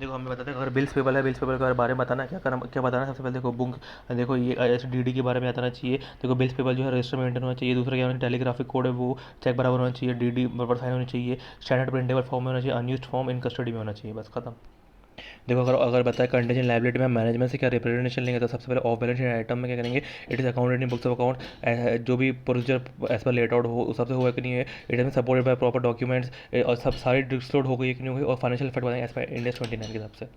देखो हमें बताते हैं अगर बिल्स पेबल है, बिल्स पेबल के बारे में बताना क्या करना, क्या बताना है सबसे पहले। देखो बुक, देखो ये एच के बारे में बताना चाहिए। देखो बिल्स पेबल जो है रजिस्टर मेंटेन होना चाहिए। दूसरा क्या होना चाहिए, टेलीग्राफिक कोड है वो चेक बराबर होना चाहिए। डी बराबर साइन होनी चाहिए। स्टैंडर्ड प्रिंटेबल फॉर्म में होना चाहिए। अनयूज्ड फॉर्म इन कस्टडी में होना चाहिए। बस खत्म। देखो अगर अगर बताए कंटेंजेंट लायबिलिटी में मैनेजमेंट से क्या रिप्रेजेंटेशन लेंगे, तो सबसे पहले ऑफ बैलेंस शीट आइटम में क्या करेंगे, it is accounted in books of account, जो भी procedure as per laid out हो उस सबसे हुआ कि नहीं है। It is supported by proper documents, और सब सारी डिस्क्लोड हो गई कि नहीं हुई, और फाइनेंशियल इफेक्ट बताएंगे एज पर इंडेक्स 29 के हिसाब से।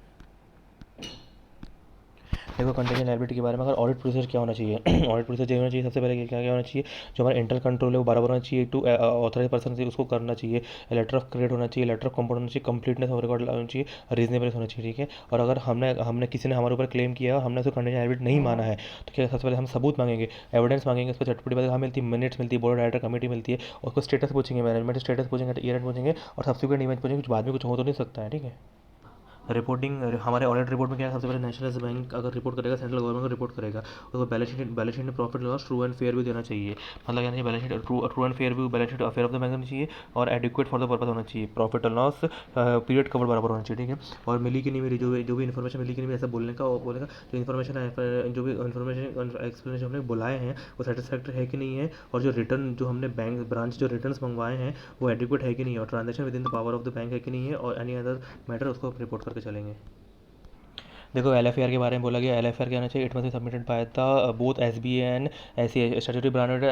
देखो कंटेंजेंट लायबिलिटी के बारे में अगर ऑडिट प्रोसीजर क्या होना चाहिए ऑडिट प्रोसीजर ये होना चाहिए सबसे पहले क्या क्या होना चाहिए, जो हमारा इंटरनल कंट्रोल है वो बराबर होना चाहिए टू ऑथराइज पर्सन से उसको करना चाहिए। लेटर ऑफ क्रेडिट होना चाहिए, लेटर ऑफ कंपाउंड होना चाहिए, कंप्लीटनेस ऑफ रिकॉर्ड होना चाहिए, रीजनेबल होना चाहिए। ठीक है। और अगर हमने हमने किसी ने हमारे ऊपर क्लेम किया और हमने उसको कंटेंजेंट लायबिलिटी नहीं माना है, तो क्या सबसे पहले हम सबूत मांगेंगे, एविडेंस मांगेंगे। उसको चटपटी बात मिलती है, मिनट्स मिलती है, बोर्ड ऑफ डायरेक्टर कमेटी मिलती है। उसको स्टेटस पूछेंगे, मैनेजमेंट स्टेटस पूछेंगे, ईयर एंड पूछेंगे, और सब्सिक्वेंट इवेंट पूछेंगे। कुछ बाद में कुछ हो तो नहीं सकता है। ठीक है। रिपोर्टिंग हमारे ऑडिट रिपोर्ट में क्या है, सबसे पहले नेशनल बैंक अगर रिपोर्ट करेगा, सेंट्रल गवर्नमेंट को रिपोर्ट करेगा, उसको बैलेंस शीट में profit loss true and fair भी देना चाहिए। मतलब क्या चाहिए, balance sheet true and fair भी, balance sheet affair of the bank होनी चाहिए, और एडिक्वेट फॉर द पर्पज होना चाहिए। Profit and loss period cover बराबर होना चाहिए। ठीक है। और मिली कि नहीं मिली, जो भी इन्फॉर्मेशन मिली कि नहीं मिली, ऐसा बोलने का, बोलेगा जो इन्फॉर्मेशन है, जो भी इन्फॉर्मेशन एक्सप्लेनेशन हमने बुलाए हैं वो सेटिस्फैक्ट्री है कि नहीं है, और जो रिटर्न जो हमने बैंक ब्रांच जो रिटर्न्स मंगवाए हैं वो एडिक्वेट है कि नहीं है, और transaction with in the power of the bank है कि नहीं है, और एनी अदर मैटर उसको रिपोर्ट करके चलेंगे। देखो एल के बारे में बोला गया, एल क्या होना चाहिए, it must be submitted by the both S B N S C statutory brand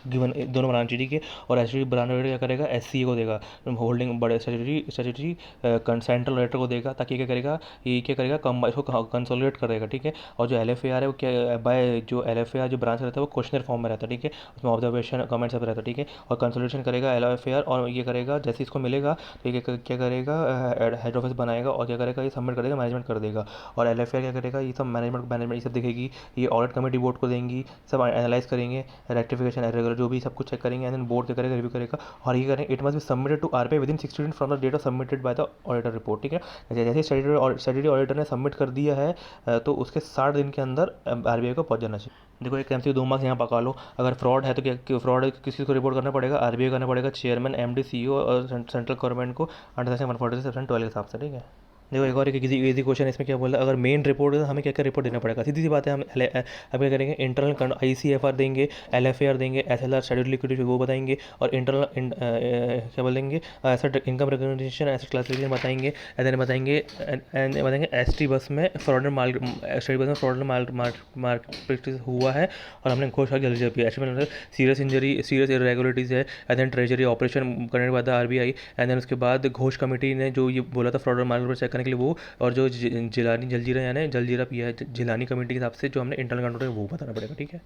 given, दोनों बनाना चाहिए। ठीक है। और एस ब्रांड क्या करेगा, एस सी को देगा, होल्डिंग बड़े स्टैट्यूटरी सेंट्रल ऑडिटर को देगा, ताकि क्या करेगा, ये क्या करेगा, कम इसको कंसोलिडेट करेगा। ठीक है। और जो एल है वो क्या बाय जो एल जो ब्रांच रहता है वो क्वेश्चनर फॉर्म में रहता है। ठीक है। उसमें ऑब्जर्वेशन कमेंट सब रहता है। ठीक है। और कंसोलिडेशन करेगा एल और ये करेगा जैसे इसको मिलेगा तो ये क्या करेगा, हेड ऑफिस बनाएगा और क्या करेगा, ये सबमिट कर देगा, मैनेजमेंट कर देगा। और एल क्या करेगा, ये सब मैनेजमेंट मैनेजमेंट ये सब देखेगी। ये ऑडिट कमेटी बोर्ड को देंगी, सब एनालाइज करेंगे, रेक्टिफिकेशन एरर जो भी सब कुछ चेक करेंगे, एंड देन बोर्ड क्या करेगा, रिव्यू करेगा। और ये करेंगे, it must be submitted to RBI within 60 दिन from the date of submitted by the auditor report. ठीक है। जैसे स्टैट्यूटरी ऑडिटर ने सबमिट कर दिया है, तो उसके 60 दिन के अंदर आरबीआई को पहुंच जाना चाहिए। देखो एक एमसी 2 मार्क्स यहाँ पका लो। अगर फ्रॉड है तो क्या फ्रॉड है, किसी को रिपोर्ट करना पड़ेगा, आरबीआई करना पड़ेगा, चेयरमैन एमडी सीईओ और सेंट्रल गवर्नमेंट को अंडर सेक्शन 146 सेक्शन 12 के हिसाब से। ठीक है। देखो एक और किसी इजी क्वेश्चन इसमें क्या बोला, अगर मेन रिपोर्ट है तो हमें क्या क्या रिपोर्ट देना पड़ेगा, सीधी सी बात है। हम अब क्या करेंगे, इंटरनल ICFR देंगे, LFAR देंगे, SLR शेड्यूल लिक्विडिटी वो बताएंगे, और इंटरनल क्या बोलेंगे, asset income recognition, asset classification बताएंगे, एंड देन बताएंगे ST बस में फ्रॉड माल, ST बस में फ्रॉड मार्क प्रैक्टिस हुआ है और हमने घोषणा जल्दी जल्दी एच में सीरियस इंजरी, सीरियस इरेगुलरिटीज़ है, एंड देन ट्रेजरी ऑपरेशन करने के बाद RBI, एंड देन उसके बाद घोष कमेटी ने जो ये बोला था फ्रॉड और माल चेक करने के लिए वो, और जो जिलानी जलजीरा यानी जलजीरा पिया है जिलानी कमेटी के हिसाब से जो हमने इंटरनल कंट्रोल है वो बताना पड़ेगा। ठीक है।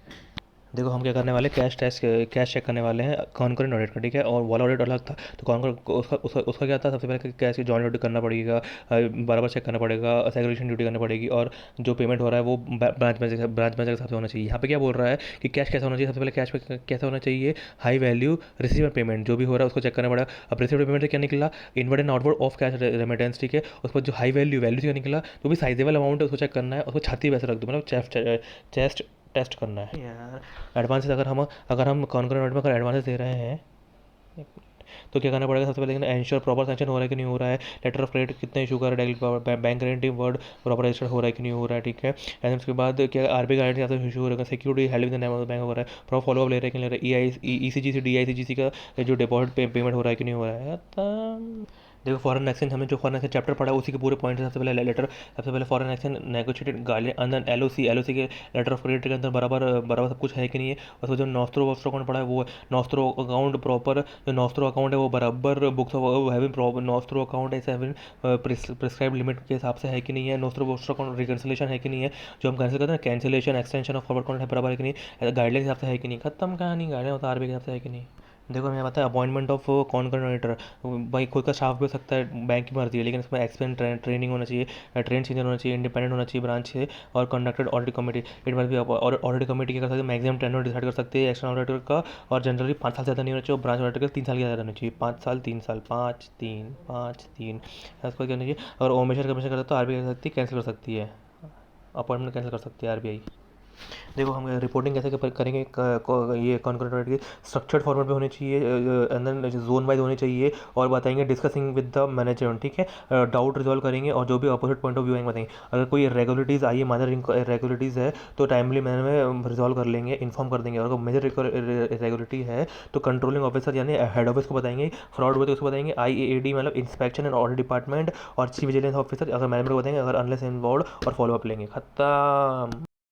देखो हम क्या करने वाले, कैश चेक करने वाले हैं कॉन्करेंट ऑडिट का। ठीक है। और वाला ऑडिट अलग था, तो कॉन्कर उसका क्या था, सबसे पहले कैश की जॉइंट ऑडिट करना पड़ेगा, बराबर चेक करना पड़ेगा, सेग्रीगेशन ड्यूटी करनी पड़ेगी, और जो पेमेंट हो रहा है वो ब्रांच मैनेजर के हिसाब से होना चाहिए। यहाँ पे क्या बोल रहा है कि कैश कैसा होना चाहिए, सबसे पहले कैश पे कैसा होना चाहिए, हाई वैल्यू रिसीवर पेमेंट जो भी हो रहा है उसको चेक करना पड़ेगा। अब रिसीवर पेमेंट से क्या निकला, inward and outward of cash remittance. ठीक है। उसके बाद जो हाई वैल्यू वैल्यू से क्या निकला, जो भी साइजेबल अमाउंट है उसको चेक करना है, उसको छाती वैसे रख दो, मतलब चेस्ट टेस्ट करना है यार। एडवांसेस अगर हम कॉन्करेंट में अगर एडवांसेस दे रहे हैं, तो क्या करना पड़ेगा, सबसे पहले एंश्योर प्रॉपर सेंक्शन हो रहा है कि नहीं हो रहा है, लेटर ऑफ क्रेडिट कितने इशू कर रहा है, bank guarantee word proper registered हो रहा है कि नहीं हो रहा है। ठीक है। एंड उसके बाद क्या आरबीआई गारंटी इशू हो रहा है, security held with the name of the bank हो रहा है, प्रॉपर फॉलोअप ले रहे हैं कि नहीं ले रहे हैं, ECG से DICGC का जो डिपॉजिट पेमेंट हो रहा है कि नहीं हो रहा है। देखो फॉरेन एक्सचेंज, हमें जो फॉरेन एक्सचेंज चैप्टर पढ़ा है उसी के पूरे पॉइंट है। सबसे पहले फॉरेन एक्सचेंज नेगोशिएटेड गाइडलाइन अंदर LOC के लेटर ऑफ क्रेडिट के अंदर बराबर बराबर सब कुछ है कि नहीं है। उसको जो नॉस्त्रो वॉस्त्रो अकाउंट पढ़ा है वो नॉस्त्रो अकाउंट प्रॉपर, जो नॉस्त्रो अकाउंट है वो बराबर बुक्स हैविंग प्रॉपर नॉस्त्रो अकाउंट ऐसे हैविंग प्रिस्क्राइब लिमिट के हिसाब से है कि नहीं है, नॉस्त्रो वॉस्त्रो अकाउंट रिकन्सिलेशन है कि नहीं है, जो हम कैंसिल करते हैं cancellation extension of forward account है बराबर है कि नहीं, गाइडलाइन के हिसाब से है कि नहीं, खत्म कहानी, गाइडलाइन होता है RBI के हिसाब से है कि नहीं। देखो मैं बताया अपॉइंटमेंट ऑफ कॉन्करेंट ऑडिटर, भाई खुद का स्टाफ भी हो सकता है, बैंक की मर्जी है, लेकिन इसमें एक्सपीरियंस ट्रेनिंग होना चाहिए, ट्रेन सीनियर होना चाहिए, इंडिपेंडेंट होना चाहिए ब्रांच से, और conducted audit committee, it must भी। और ऑडिट कमेटी क्या कर सकती है, मैक्सिमम टेन्योर डिसाइड कर सकती है एक्सटर्नल ऑडिटर का, और जनरली 5 साल से ज़्यादा नहीं होना चाहिए, और ब्रांच ऑडिटर का 3 साल की ज़्यादा होना चाहिए, 5 साल 3 साल, 5 3 5 3 ऐसा करना चाहिए। अगर ओमेशर कमीशन करता है तो RBI कर सकती है, कैंसिल कर सकती है, अपॉइंटमेंट कैंसिल कर सकती है RBI। देखो हम रिपोर्टिंग कैसे करेंगे, ये कॉन्करेंट ऑडिट की स्ट्रक्चर्ड फॉर्मेट में होनी चाहिए, अंदर जोन वाइज होनी चाहिए, और बताएंगे डिस्कसिंग विद द मैनेजमेंट, ठीक है, डाउट रिजॉल्व करेंगे और जो भी अपोजिट पॉइंट ऑफ व्यू आएंगे बताएंगे। अगर कोई रेगुलरिटीज़ आई है, माइनर रेगुलरिटीज़ है, तो टाइमली मैनर में रिजॉल्व कर लेंगे, इन्फॉर्म कर देंगे। और अगर मेजर रेगुलरिटी है तो कंट्रोलिंग ऑफिसर यानी हेड ऑफिस को बताएंगे, फ्रॉड हुए तो उसको बताएंगे IAAD मतलब इंस्पेक्शन एंड ऑडिट डिपार्टमेंट, और चीफ विजिलेंस ऑफिसर अगर मैनेजमेंट को बताएंगे, अगर अनलेस इन्वॉल्व, और फॉलोअप लेंगे, खत्म।